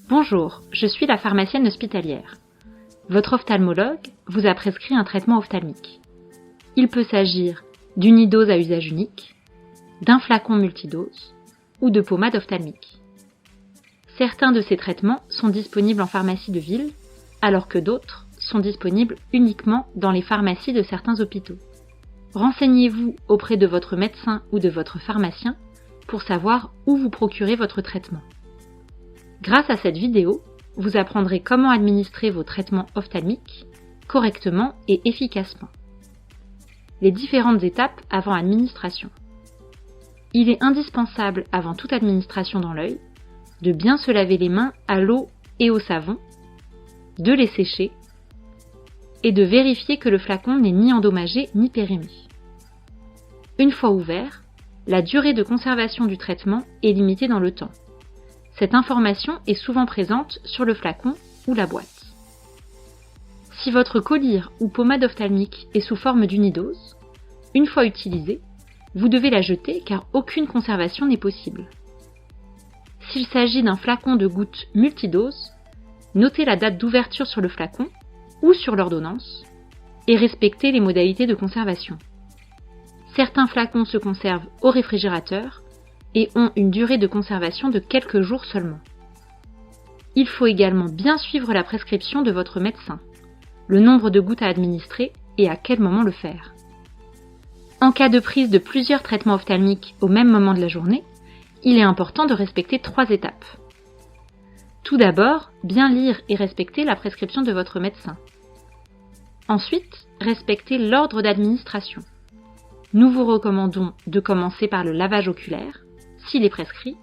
Bonjour, je suis la pharmacienne hospitalière. Votre ophtalmologue vous a prescrit un traitement ophtalmique. Il peut s'agir d'une e-dose à usage unique, d'un flacon multidose ou de pommade ophtalmique. Certains de ces traitements sont disponibles en pharmacie de ville, alors que d'autres sont disponibles uniquement dans les pharmacies de certains hôpitaux. Renseignez-vous auprès de votre médecin ou de votre pharmacien pour savoir où vous procurez votre traitement. Grâce à cette vidéo, vous apprendrez comment administrer vos traitements ophtalmiques correctement et efficacement. Les différentes étapes avant administration. Il est indispensable avant toute administration dans l'œil de bien se laver les mains à l'eau et au savon, de les sécher et de vérifier que le flacon n'est ni endommagé ni périmé. Une fois ouvert, la durée de conservation du traitement est limitée dans le temps. Cette information est souvent présente sur le flacon ou la boîte. Si votre collyre ou pommade ophtalmique est sous forme d'une e-dose, une fois utilisée, vous devez la jeter car aucune conservation n'est possible. S'il s'agit d'un flacon de gouttes multidose, notez la date d'ouverture sur le flacon ou sur l'ordonnance et respectez les modalités de conservation. Certains flacons se conservent au réfrigérateur et ont une durée de conservation de quelques jours seulement. Il faut également bien suivre la prescription de votre médecin, le nombre de gouttes à administrer et à quel moment le faire. En cas de prise de plusieurs traitements ophtalmiques au même moment de la journée, il est important de respecter 3 étapes. Tout d'abord, bien lire et respecter la prescription de votre médecin. Ensuite, respecter l'ordre d'administration. Nous vous recommandons de commencer par le lavage oculaire, s'il est prescrit,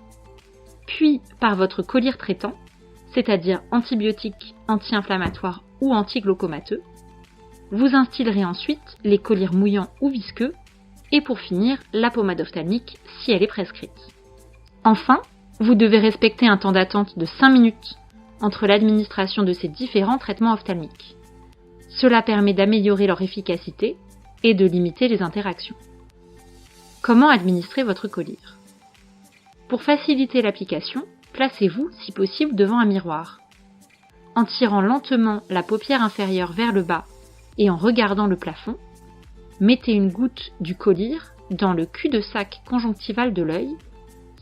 puis par votre collyre traitant, c'est-à-dire antibiotique, anti-inflammatoire ou antiglaucomateux. Vous instillerez ensuite les collyres mouillants ou visqueux, et pour finir, la pommade ophtalmique si elle est prescrite. Enfin, vous devez respecter un temps d'attente de 5 minutes entre l'administration de ces différents traitements ophtalmiques. Cela permet d'améliorer leur efficacité et de limiter les interactions. Comment administrer votre collyre ? Pour faciliter l'application, placez-vous, si possible, devant un miroir. En tirant lentement la paupière inférieure vers le bas et en regardant le plafond, mettez une goutte du collyre dans le cul-de-sac conjonctival de l'œil,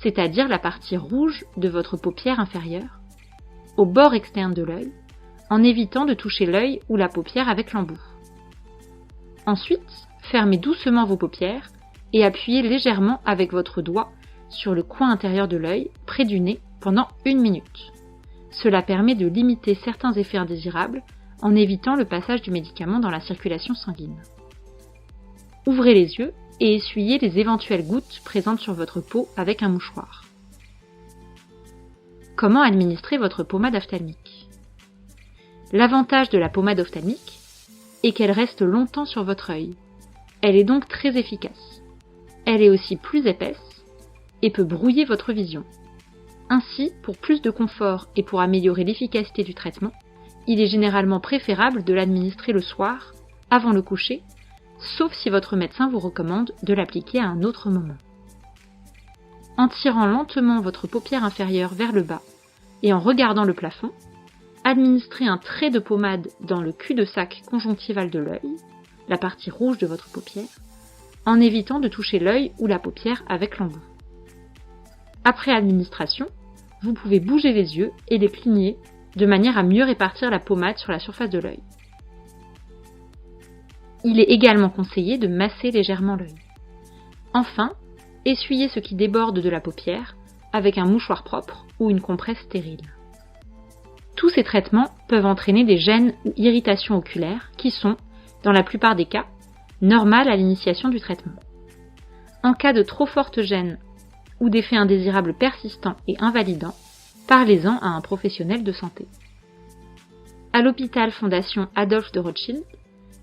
c'est-à-dire la partie rouge de votre paupière inférieure, au bord externe de l'œil, en évitant de toucher l'œil ou la paupière avec l'embout. Ensuite, fermez doucement vos paupières et appuyez légèrement avec votre doigt sur le coin intérieur de l'œil, près du nez, pendant 1 minute. Cela permet de limiter certains effets indésirables en évitant le passage du médicament dans la circulation sanguine. Ouvrez les yeux et essuyez les éventuelles gouttes présentes sur votre peau avec un mouchoir. Comment administrer votre pommade ophtalmique ? L'avantage de la pommade ophtalmique est qu'elle reste longtemps sur votre œil. Elle est donc très efficace. Elle est aussi plus épaisse et peut brouiller votre vision. Ainsi, pour plus de confort et pour améliorer l'efficacité du traitement, il est généralement préférable de l'administrer le soir, avant le coucher, sauf si votre médecin vous recommande de l'appliquer à un autre moment. En tirant lentement votre paupière inférieure vers le bas et en regardant le plafond, administrez un trait de pommade dans le cul-de-sac conjonctival de l'œil, la partie rouge de votre paupière, en évitant de toucher l'œil ou la paupière avec l'embout. Après administration, vous pouvez bouger les yeux et les pligner de manière à mieux répartir la pommade sur la surface de l'œil. Il est également conseillé de masser légèrement l'œil. Enfin, essuyez ce qui déborde de la paupière avec un mouchoir propre ou une compresse stérile. Tous ces traitements peuvent entraîner des gênes ou irritations oculaires qui sont, dans la plupart des cas, normales à l'initiation du traitement. En cas de trop forte gêne ou d'effets indésirables persistants et invalidants, parlez-en à un professionnel de santé. À l'hôpital Fondation Adolphe de Rothschild,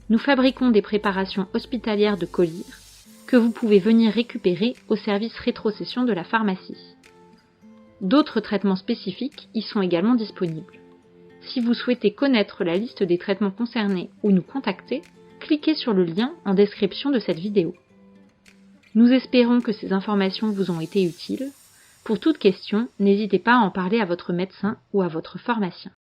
nous fabriquons des préparations hospitalières de collyre que vous pouvez venir récupérer au service rétrocession de la pharmacie. D'autres traitements spécifiques y sont également disponibles. Si vous souhaitez connaître la liste des traitements concernés ou nous contacter, cliquez sur le lien en description de cette vidéo. Nous espérons que ces informations vous ont été utiles. Pour toute question, n'hésitez pas à en parler à votre médecin ou à votre pharmacien.